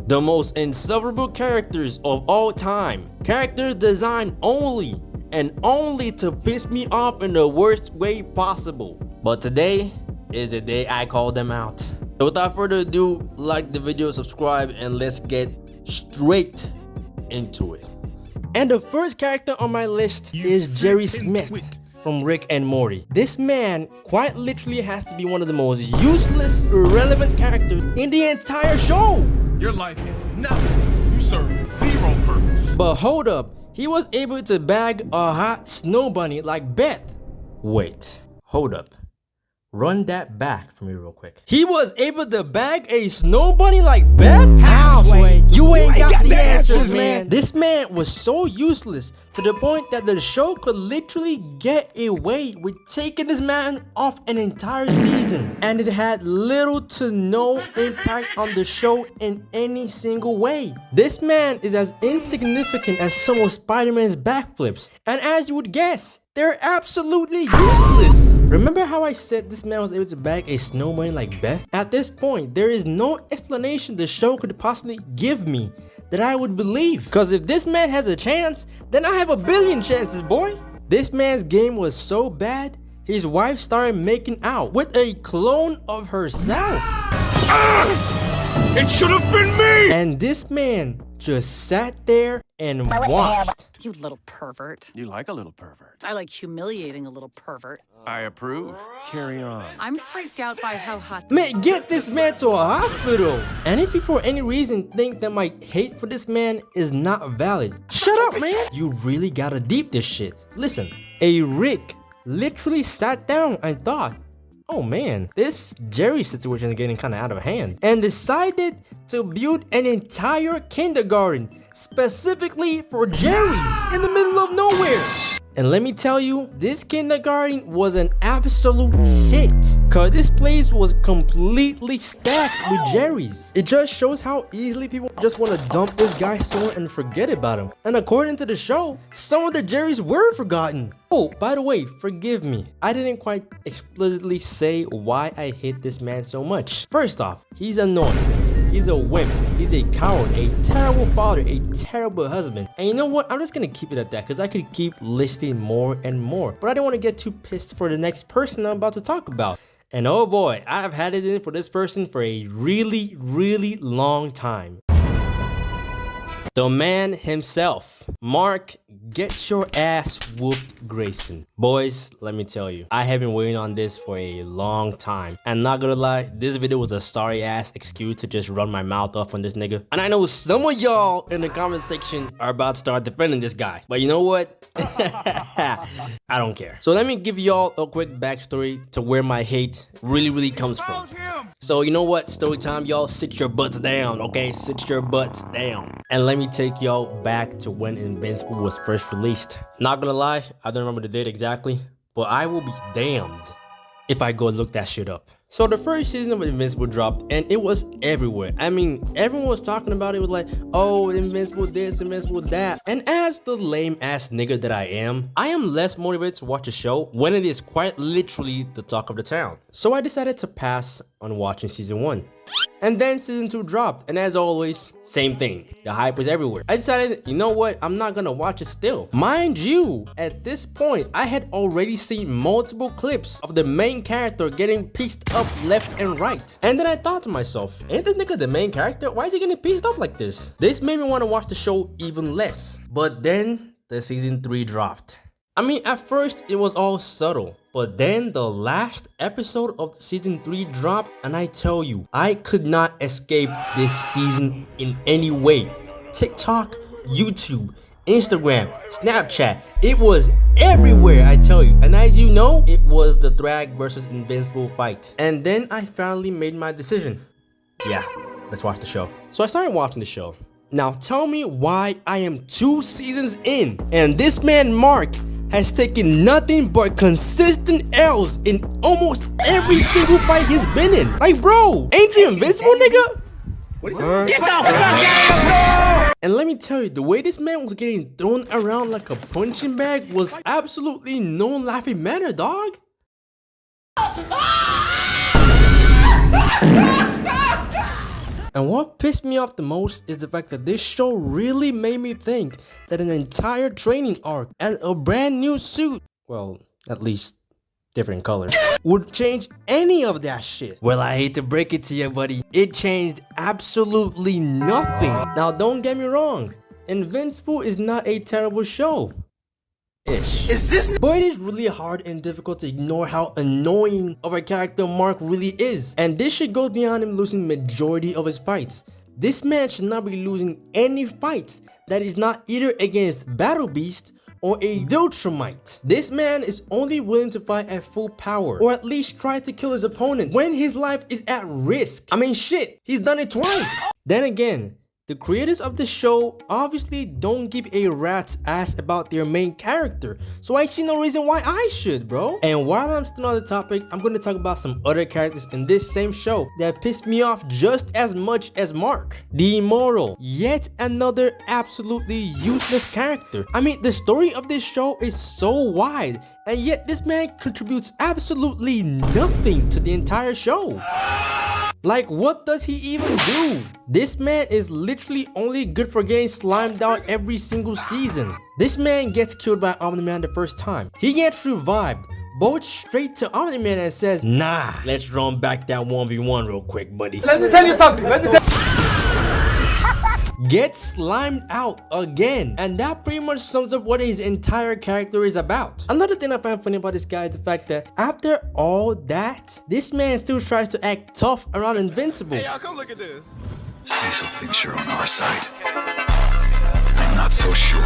The most insufferable characters of all time. Characters designed only and only to piss me off in the worst way possible. But today is the day I call them out. So without further ado, like the video, subscribe, and let's get straight into it. And the first character on my list is Jerry Smith from Rick and Morty. This man quite literally has to be one of the most useless, irrelevant characters in the entire show. Your life is nothing. You serve zero purpose. But hold up, he was able to bag a hot snow bunny like Beth. Wait, hold up. Run that back for me real quick. He was able to bag a snow bunny like Beth? Halfway. You ain't got the answers, man. This man was so useless to the point that the show could literally get away with taking this man off an entire season. And it had little to no impact on the show in any single way. This man is as insignificant as some of Spider-Man's backflips. And as you would guess, they're absolutely useless. Remember how I said this man was able to bag a snow bunny like Beth? At this point, there is no explanation the show could possibly give me that I would believe. Cause if this man has a chance, then I have a billion chances, boy. This man's game was so bad, his wife started making out with a clone of herself. It should have been me! And this man just sat there and watched. You little pervert. You like a little pervert. I like humiliating a little pervert. I approve. Carry on. I'm freaked out by how hot. Man, get this man to a hospital. And if you for any reason think that my hate for this man is not valid, shut up, man. You really gotta deep this shit. Listen, a Rick literally sat down and thought, oh man, this Jerry situation is getting kind of out of hand, and decided to build an entire kindergarten specifically for Jerry's in the middle of nowhere. And let me tell you, this kindergarten was an absolute hit, cause this place was completely stacked with Jerry's. It just shows how easily people just want to dump this guy somewhere and forget about him. And according to the show, some of the Jerry's were forgotten. Oh, by the way, forgive me. I didn't quite explicitly say why I hate this man so much. First off, he's annoying. He's a wimp. He's a coward, a terrible father, a terrible husband. And you know what? I'm just gonna keep it at that because I could keep listing more and more. But I don't want to get too pissed for the next person I'm about to talk about. And oh boy, I've had it in for this person for a really, really long time. The man himself, Mark, get your ass whooped, Grayson. Boys, let me tell you, I have been waiting on this for a long time. And not gonna lie, this video was a sorry ass excuse to just run my mouth off on this nigga. And I know some of y'all in the comment section are about to start defending this guy. But you know what? I don't care. So let me give y'all a quick backstory to where my hate really comes from. So you know what? Story time, y'all. Sit your butts down, okay? Sit your butts down. And let me take y'all back to when Invincible was first released. Not gonna lie, I don't remember the date exactly, but I will be damned if I go look that shit up. So the first season of Invincible dropped and it was everywhere. I mean, everyone was talking about it. It was like, oh, Invincible this, Invincible that. And as the lame ass nigga that I am less motivated to watch a show when it is quite literally the talk of the town. So I decided to pass on watching season 1. And then season 2 dropped, and as always, same thing. The hype is everywhere. I decided, you know what, I'm not gonna watch it still. Mind you, at this point, I had already seen multiple clips of the main character getting pieced up left and right. And then I thought to myself, ain't this nigga the main character? Why is he getting pieced up like this? This made me want to watch the show even less. But then the season 3 dropped. I mean, at first it was all subtle, but then the last episode of season 3 dropped, and I tell you, I could not escape this season in any way. TikTok, YouTube, Instagram, Snapchat, it was everywhere, I tell you. And as you know, it was the Thrag versus Invincible fight. And then I finally made my decision. Yeah, let's watch the show. So I started watching the show. Now tell me why I am 2 seasons in, and this man Mark has taken nothing but consistent L's in almost every single fight he's been in. Like, bro, ain't you invincible, nigga? Get the fuck out of here! And let me tell you, the way this man was getting thrown around like a punching bag was absolutely no laughing matter, dog. And what pissed me off the most is the fact that this show really made me think that an entire training arc and a brand new suit, well, at least different color, would change any of that shit. Well, I hate to break it to you, buddy. It changed absolutely nothing. Now, don't get me wrong. Invincible is not a terrible show. But it is really hard and difficult to ignore how annoying of a character Mark really is. And this shit goes beyond him losing majority of his fights. This man should not be losing any fights that is not either against Battle Beast or a Viltrumite. This man is only willing to fight at full power, or at least try to kill his opponent when his life is at risk. I mean shit, he's done it twice. Then again, the creators of the show obviously don't give a rat's ass about their main character, so I see no reason why I should, bro. And while I'm still on the topic, I'm gonna talk about some other characters in this same show that pissed me off just as much as Mark. The Immortal, yet another absolutely useless character. I mean, the story of this show is so wide, and yet this man contributes absolutely nothing to the entire show. Like, what does he even do? This man is literally only good for getting slimed out every single season. This man gets killed by Omni-Man the first time. He gets revived, bolts straight to Omni-Man and says, nah, let's run back that 1v1 real quick, buddy. Let me tell you something. Gets slimed out again, and that pretty much sums up what his entire character is about. Another thing I find funny about this guy is the fact that after all that, this man still tries to act tough around Invincible. Hey, y'all, come look at this. Cecil thinks you're on our side. I'm not so sure.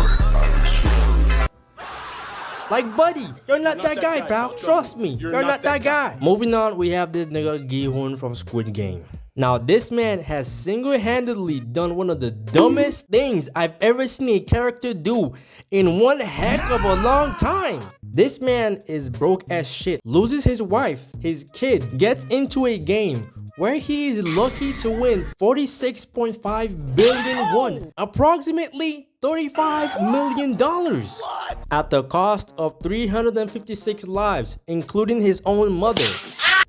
Like, buddy, you're not that guy, pal. Trust me, you're not that guy. Moving on, we have this nigga Gi-hun from Squid Game. Now, this man has single-handedly done one of the dumbest things I've ever seen a character do in one heck of a long time. This man is broke as shit, loses his wife, his kid, gets into a game where he is lucky to win 46.5 billion won, approximately $35 million, at the cost of 356 lives, including his own mother.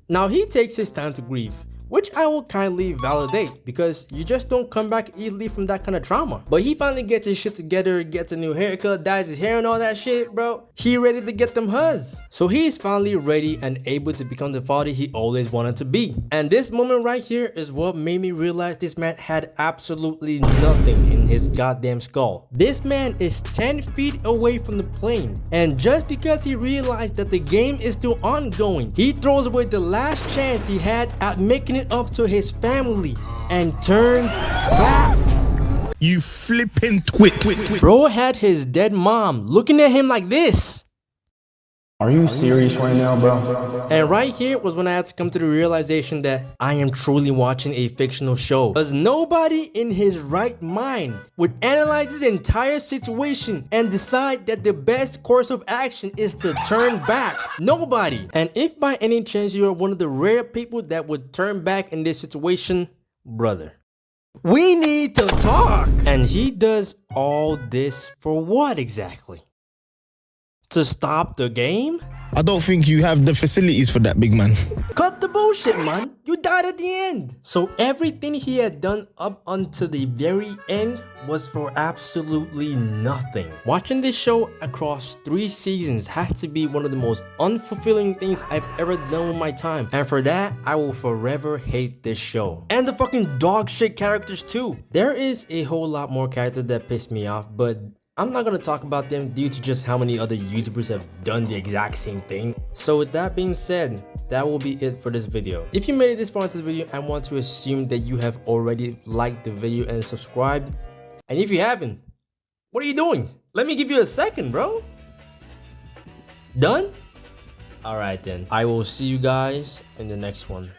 Now, he takes his time to grieve, which I will kindly validate, because you just don't come back easily from that kind of trauma. But he finally gets his shit together, gets a new haircut, dyes his hair and all that shit, bro. He ready to get them huzz. So he is finally ready and able to become the father he always wanted to be. And this moment right here is what made me realize this man had absolutely nothing in his goddamn skull. This man is 10 feet away from the plane, and just because he realized that the game is still ongoing, he throws away the last chance he had at making it up to his family and turns back. You flipping twit. Bro had his dead mom looking at him like this. Are you serious right now, bro? And right here was when I had to come to the realization that I am truly watching a fictional show. Because nobody in his right mind would analyze this entire situation and decide that the best course of action is to turn back. Nobody. And if by any chance you are one of the rare people that would turn back in this situation, brother, we need to talk. And he does all this for what exactly? To stop the game? I don't think you have the facilities for that, big man. Cut the bullshit, man. You died at the end. So everything he had done up until the very end was for absolutely nothing. Watching this show across 3 seasons has to be one of the most unfulfilling things I've ever done with my time. And for that, I will forever hate this show. And the fucking dog shit characters too. There is a whole lot more characters that piss me off, but I'm not gonna talk about them due to just how many other YouTubers have done the exact same thing. So with that being said, that will be it for this video. If you made it this far into the video, I want to assume that you have already liked the video and subscribed. And if you haven't, what are you doing? Let me give you a second, bro. Done? Alright then, I will see you guys in the next one.